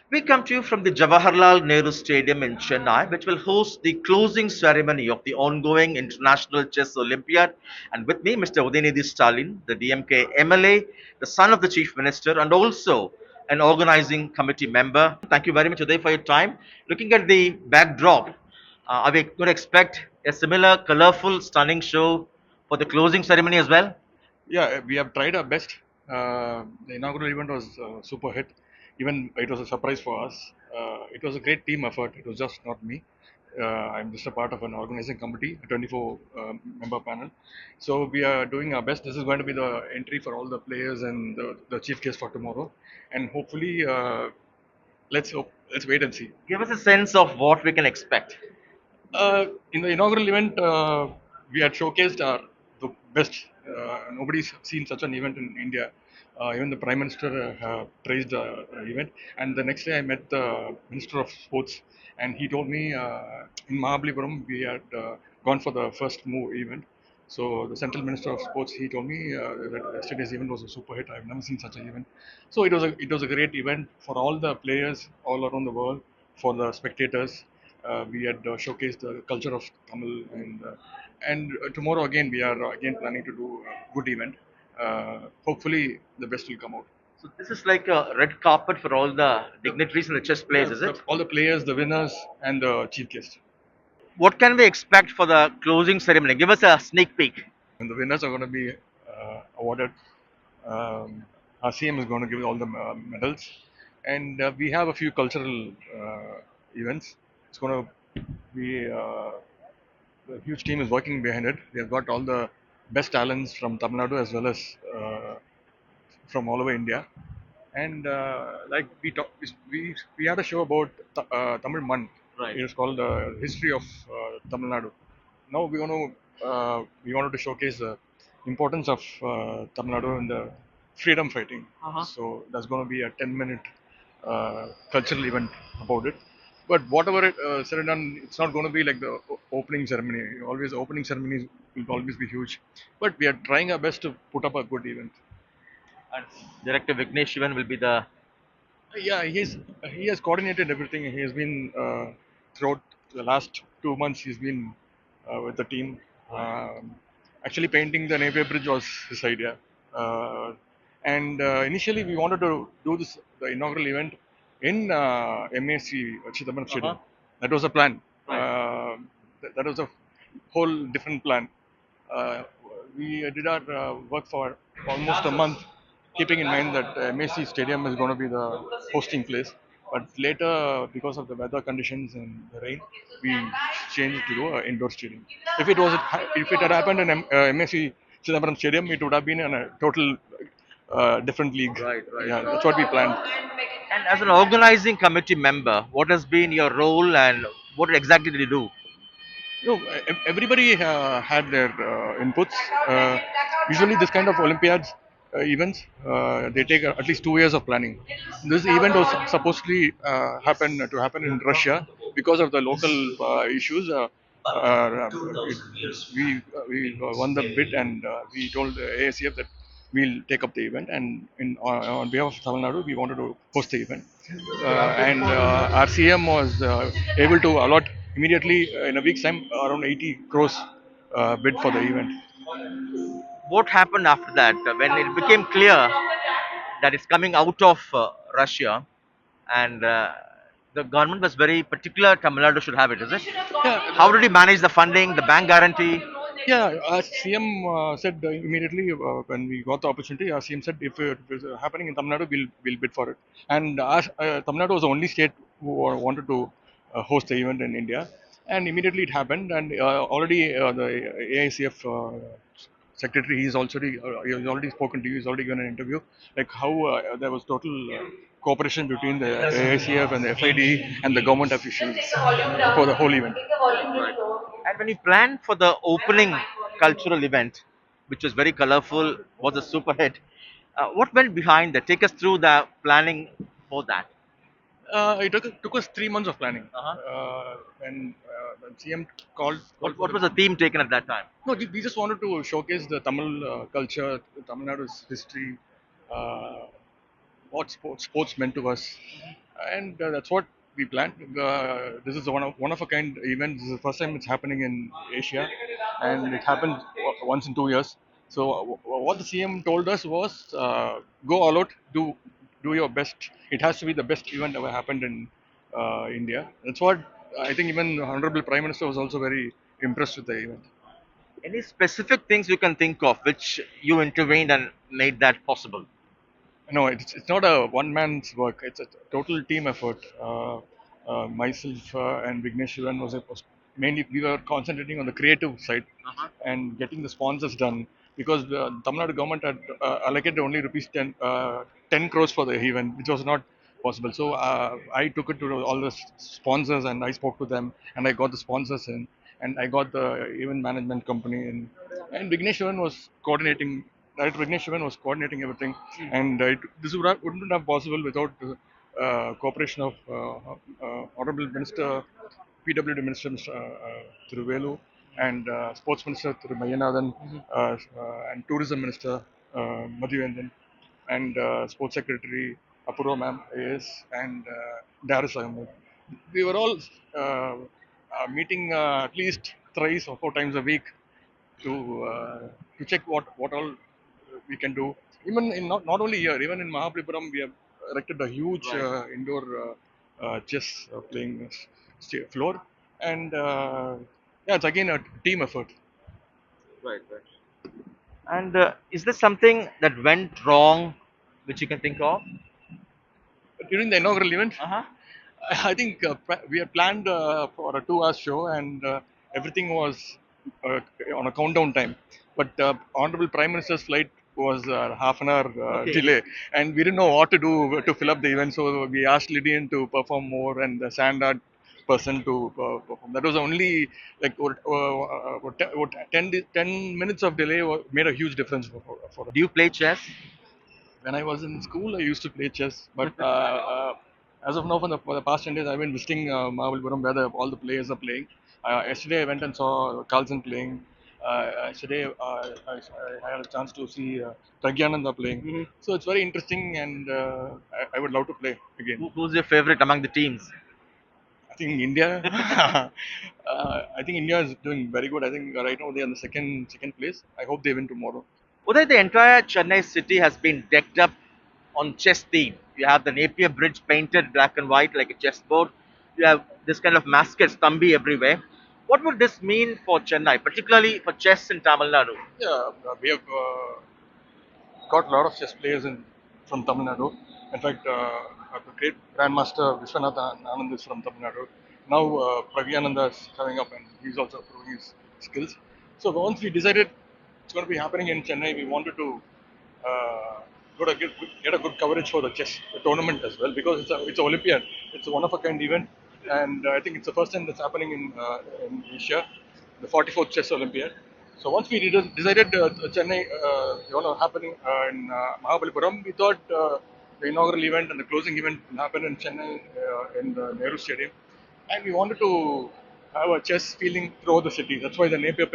We come to you from the Jawaharlal Nehru Stadium in Chennai, which will host the closing ceremony of the ongoing International Chess Olympiad. And with me, Mr. Udhayanidhi Stalin, the DMK MLA, the son of the Chief Minister, and also an organizing committee member. Thank you very much, Uday, for your time. Looking at the backdrop, are we going to expect a similar, colorful, stunning show for the closing ceremony as well? Yeah, we have tried our best. The inaugural event was super hit. Even it was a surprise for us. It was a great team effort. It was just not me. I'm just a part of an organizing committee, a 24 member panel. So we are doing our best. This is going to be the entry for all the players and the chief guest for tomorrow. And hopefully, let's wait and see. Give us a sense of what we can expect. In the inaugural event, we had showcased the best. Nobody's seen such an event in India. Even the Prime Minister praised the event. And the next day, I met the Minister of Sports, and he told me in Mahabalipuram we had gone for the first move event. So the Central Minister of Sports, he told me that yesterday's event was a super hit. I've never seen such an event. So it was a great event for all the players all around the world, for the spectators. We had showcased the culture of Tamil, and tomorrow again we are again planning to do a good event. Hopefully the best will come out. So this is like a red carpet for all the dignitaries and the chess players, is it? All the players, the winners, and the chief guest. What can we expect for the closing ceremony? Give us a sneak peek. And the winners are going to be awarded. Our CM is going to give all the medals, and we have a few cultural events. It's going to be a huge team is working behind it. We have got all the best talents from Tamil Nadu as well as from all over India. And like we had a show about Tamil Man. Right. It is called History of Tamil Nadu. Now we wanted to showcase the importance of Tamil Nadu in the freedom fighting. Uh-huh. So that's going to be a 10-minute cultural event about it. But whatever it said and done, it's not going to be like the opening ceremony. Always opening ceremonies will always be huge. But we are trying our best to put up a good event. And Director Vignesh Shivan will be the. Yeah, he has coordinated everything. He has been throughout the last 2 months. He's been with the team. Actually, painting the Napier Bridge was his idea. And initially, we wanted to do the inaugural event in MAC Chidambaram Stadium. Uh-huh. That was a plan. Right. That was a whole different plan. Uh, we did our work for almost a month, keeping in mind that MAC Stadium is going to be the hosting place. But later, because of the weather conditions and the rain, we changed to do an indoor stadium. If it had happened in MAC Chidambaram Stadium, it would have been in a total different league. Right, right. Yeah, that's what we planned. And as an organizing committee member, what has been your role and what exactly did you do? Everybody had their inputs. Usually, this kind of Olympiads events they take at least 2 years of planning. This event was supposedly happen in Russia because of the local issues. We won the bid and we told the ASEF that we'll take up the event, and on behalf of Tamil Nadu we wanted to host the event, and our CM was able to allot immediately in a week's time around 80 crores bid for the event. What happened after that when it became clear that it's coming out of Russia and the government was very particular Tamil Nadu should have it, is it? Yeah, How did you manage the funding, the bank guarantee? yeah. CM said immediately when we got the opportunity, our CM said if it is happening in Tamil Nadu, we'll bid for it. And Tamil Nadu was the only state who wanted to host the event in India, and immediately it happened. And already the AICF secretary, he's already spoken to you. He's already given an interview, like how there was total cooperation between the AICF and the FID and the government officials for the whole event. Right. And when you planned for the opening cultural event, which was very colorful, was a super hit, what went behind that? Take us through the planning for that. It took us 3 months of planning. Uh-huh. When CM called What was the theme taken at that time? no, we just wanted to showcase the Tamil culture, Tamil Nadu's history, uh, what sports meant to us, and that's what we planned. This is one of a kind event. This is the first time it's happening in Asia, and it happened once in 2 years. So what the CM told us was, go all out, do your best. It has to be the best event ever happened in India. That's what I think. Even Honorable Prime Minister was also very impressed with the event. Any specific things you can think of which you intervened and made that possible? No, it's not a one man's work. It's a total team effort. Myself and Vignesh Shivan was mainly, we were concentrating on the creative side Uh-huh. and getting the sponsors done, because the Tamil Nadu government had allocated only rupees 10 crores for the event, which was not possible. So I took it to all the sponsors and I spoke to them and I got the sponsors in, and I got the event management company in, and Vignesh Shivan was coordinating. Director Vignesh Shivan was coordinating everything, and this wouldn't have possible without cooperation of Honorable Minister, PWD Minister Mr. Thiruvelu, and Sports Minister Thiru Mayyanathan, and Tourism Minister Madhuvendan, and Sports Secretary Apurva Ma'am AS, and Darius Ahmed. We were all meeting at least thrice or four times a week to uh, to check what all we can do. Even in not only here, even in Mahabalipuram, we have erected a huge Right. indoor chess playing floor, and yeah, it's again a team effort. Right, right. And is there something that went wrong which you can think of? During the inaugural event, Uh-huh. I think we had planned for a 2 hour show, and everything was uh, on a countdown time. But Honorable Prime Minister's flight was half an hour Okay. delay, and we didn't know what to do to fill up the event. So we asked Lydian to perform more, and the sand art person to perform. That was the only, like, 10 minutes of delay made a huge difference for us. Do you play chess? When I was in school, I used to play chess, but as of now, for the past 10 days, I've been visiting Mahabalipuram where all the players are playing. Yesterday, I went and saw Carlson playing. Yesterday, I had a chance to see Pragyananda playing. Hmm. So it's very interesting, and I would love to play again. Who's your favorite among the teams? I think India. I think India is doing very good. I think right now they're in the second place. I hope they win tomorrow. Although the entire Chennai city has been decked up on chess theme. You have the Napier Bridge painted black and white like a chessboard. You have this kind of mascot Stambi everywhere. What would this mean for Chennai, particularly for chess in Tamil Nadu? Yeah, we have got a lot of chess players from Tamil Nadu. In fact, the great Grandmaster Vishwanathan Anand is from Tamil Nadu. Now Pragyananda is coming up and he's also proving his skills. So once we decided it's going to be happening in Chennai, we wanted to uh, get a good coverage for the chess the tournament as well, because it's an Olympiad. It's a one of a kind event, and I think it's the first time that's happening in Asia, the 44th Chess Olympiad. So once we decided Chennai, happening in Mahabalipuram, we thought the inaugural event and the closing event will happen in Chennai in the Nehru Stadium, and we wanted to have a chess feeling throughout the city. That's why the Napier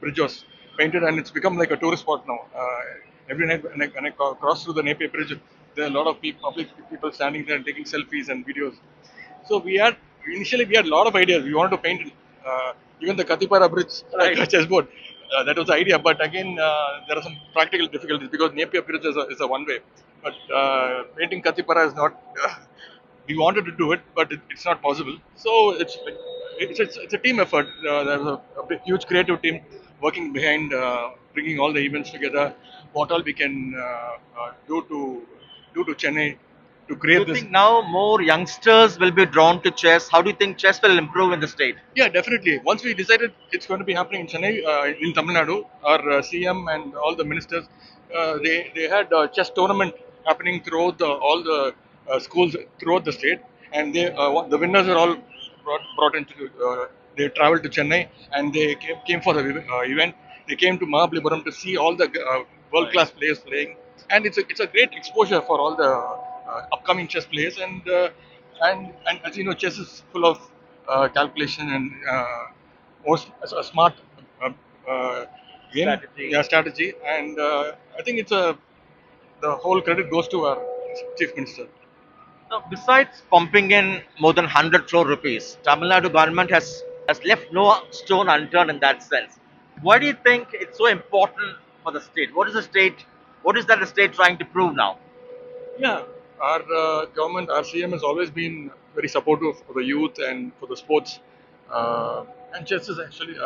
Bridge was painted, and it's become like a tourist spot now. Every night when I cross through the Napier Bridge, there are a lot of public people standing there and taking selfies and videos. So we had a lot of ideas. We wanted to paint even the Katipara Bridge like a chessboard. That was the idea, but again there are some practical difficulties because Napier Bridge is a one way. But painting Katipara is not. We wanted to do it, but it's not possible. So it's a team effort. There's a huge creative team working behind bringing all the events together. What all we can do to Chennai to Do you create this. think now more youngsters will be drawn to chess? How do you think chess will improve in the state? Yeah, definitely. Once we decided it's going to be happening in Chennai, in Tamil Nadu, our CM and all the ministers, they had a chess tournament happening throughout all the schools throughout the state, and the winners are all brought into. They traveled to Chennai and they came for the event. They came to Mahabalipuram to see all the world class players playing, and it's a great exposure for all the upcoming chess players. And as you know, chess is full of calculation and a smart uh, uh, game, Strategy. yeah, strategy. And I think the whole credit goes to our chief minister. Now, besides pumping in more than 100 crore rupees, Tamil Nadu government has left no stone unturned in that sense. Why do you think it's so important for the state? What is that the state trying to prove now? Yeah, our government, our CM has always been very supportive for the youth and for the sports. And chess is actually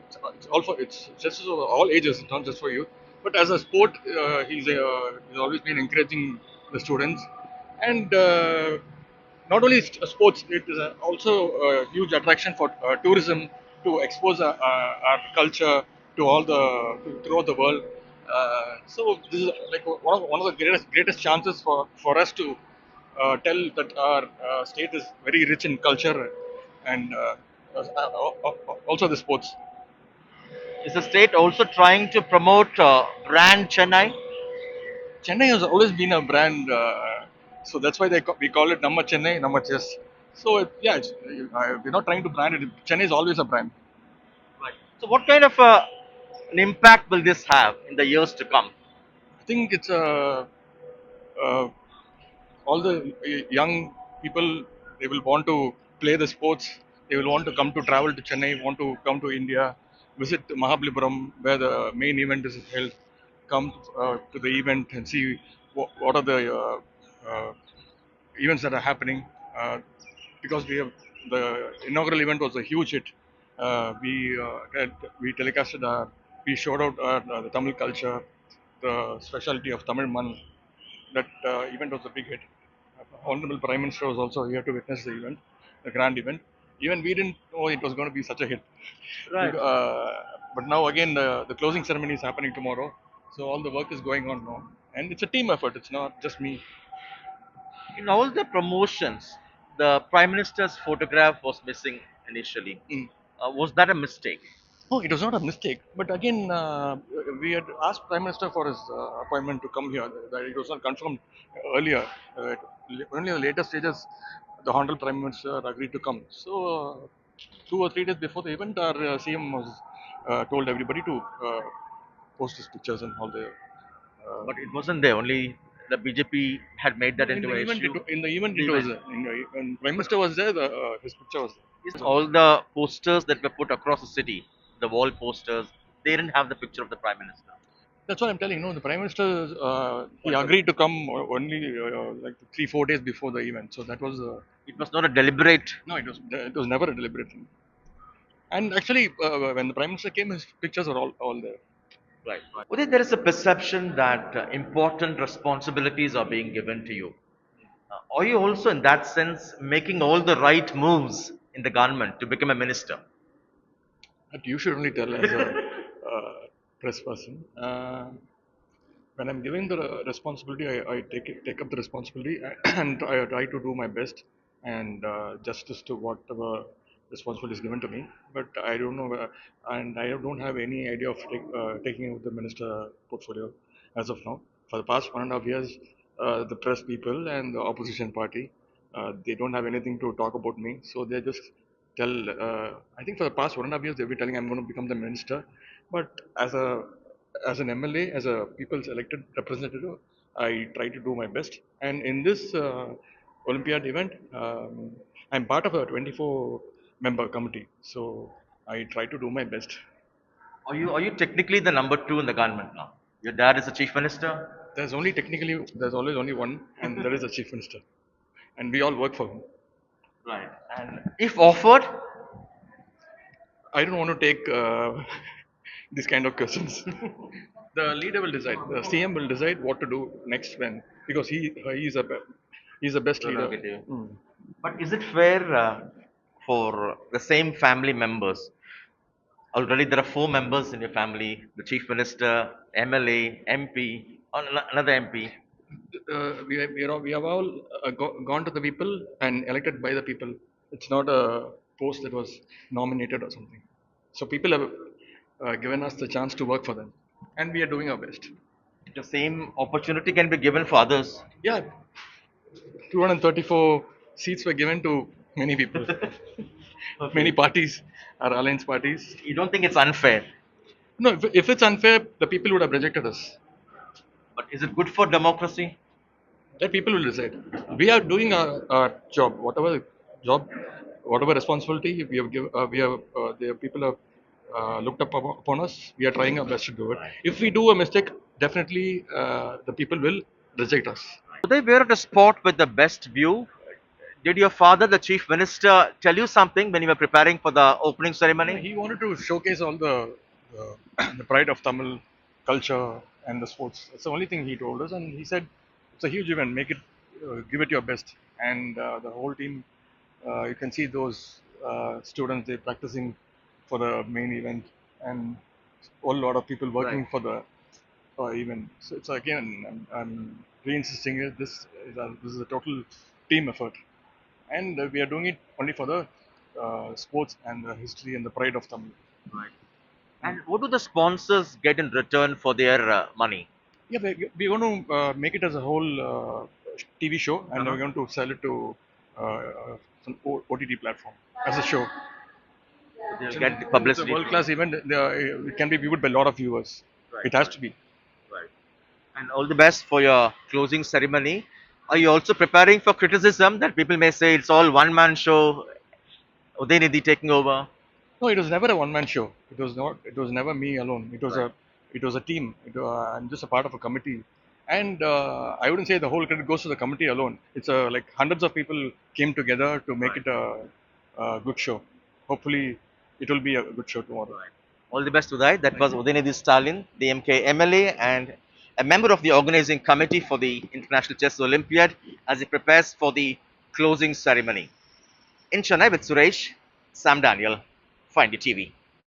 it's all for it's chess is for all ages, not just for youth. But as a sport, he's always been encouraging the students, and not only sports, it is also a huge attraction for tourism to expose our culture to throughout the world. So this is like one of the greatest chances for us to tell that our state is very rich in culture and also the sports. Is the state also trying to promote brand Chennai? Chennai has always been a brand, so that's why we call it Namma Chennai, Namma Chess. So yeah, we're not trying to brand it. Chennai is always a brand. Right. So, what kind of an impact will this have in the years to come? I think it's uh, all the young people, they will want to play the sports. They will want to come to travel to Chennai, want to come to India, visit Mahabalipuram where the main event is held. Come to the event and see what are the events that are happening. Because the inaugural event was a huge hit. We telecasted we showed out the Tamil culture, the specialty of Tamil Man. That event was a big hit. Honorable Prime Minister was also here to witness the event, the grand event. Even we didn't know it was going to be such a hit. Right. But now again, the closing ceremony is happening tomorrow, so all the work is going on now, and it's a team effort. It's not just me. In all the promotions, the Prime Minister's photograph was missing initially. Mm. Was that a mistake? Oh, it was not a mistake. But again, we had asked Prime Minister for his appointment to come here. That it was not confirmed earlier. Only in the later stages, the Honorable Prime Minister agreed to come. So, 2 or 3 days before the event, our CM was told everybody to post his pictures and all the. But it wasn't there. Only the BJP had made that In into the an event, issue. in the event, The it was event. when Prime Minister was there. His picture was Yes, there. all the posters that were put across the city, the wall posters, they didn't have the picture of the Prime Minister. That's what I'm telling you. No, the Prime Minister he But agreed to come only like 3 4 days before the event. So that was it was not a deliberate. no, it was never a deliberate thing. And actually, when the Prime Minister came, his pictures are all there. Right. Well, there is a perception that important responsibilities are being given to you. Are you also, in that sense, making all the right moves in the government to become a minister? But you should only tell as a press person. When I'm given the responsibility, I take up the responsibility and I try to do my best and justice to whatever responsibility is given to me. But I don't know, and I don't have any idea of taking up the minister portfolio as of now. For the past 1.5 years, the press people and the opposition party, they don't have anything to talk about me, so they just tell. I think for the past 1.5 years, they'll be telling I'm going to become the minister, but as an MLA, as a people's elected representative, I try to do my best. And in this Olympiad event, I'm part of a 24 member committee. So I try to do my best. Are you technically the number two in the government now? Your dad is the chief minister. There's always only one, and that is the chief minister. And we all work for him. Right. And if offered, I don't want to take these kind of questions. The leader will decide. The CM will decide what to do next when, because he's the best leader. prerogative. Mm. But is it fair for the same family members? Already there are four members in your family: the chief minister, MLA, MP, another MP. We have all gone to the people and elected by the people. It's not a post that was nominated or something. So people have given us the chance to work for them, and we are doing our best. The same opportunity can be given for others. Yeah, 234 seats were given to many people, many Okay. parties, our alliance parties. You don't think it's unfair, No, if it's unfair, the people would have rejected us. but is it good for democracy? Let people will decide. We are doing our job, whatever job, whatever responsibility we have given. The people have looked upon us. We are trying our best to do it. If we do a mistake, definitely the people will reject us. They were at a spot with the best view. Did your father, the chief minister, tell you something when you were preparing for the opening No, ceremony? he wanted to showcase all the pride of Tamil culture and the sports. That's the only thing he told us, and he said it's a huge event. Make it, give it your best, and the whole team. You can see those students they practicing for the main event, and a whole lot of people Right. working for the event. So it's again, I'm re-insisting it. This is a total team effort, and we are doing it only for the sports and the history and the pride of Tamil. Right. And what do the sponsors get in return for their money? Yeah, we're going to make it as a whole TV show, and Uh-huh. we're going to sell it to some OTT platform as a show. They'll Since, get the since it's a publicity world through it. class event, it can be viewed by a lot of viewers. Right, It has right, to be. right. And all the best for your closing ceremony. Are you also preparing for criticism that people may say it's all one man show, Udaynidhi taking over? No, it was never a one man show. It was not. It was never me alone. Right. It was a team. I'm just a part of a committee, and I wouldn't say the whole credit goes to the committee alone. It's like hundreds of people came together to make Right. it a good show. Hopefully, it will be a good show tomorrow. Right. All the best, Uday. That Thank was you. Udhayanidhi Stalin, DMK MLA, and a member of the organizing committee for the International Chess Olympiad as he prepares for the closing ceremony. In Chennai with Suresh, Sam Daniel, Find Your TV.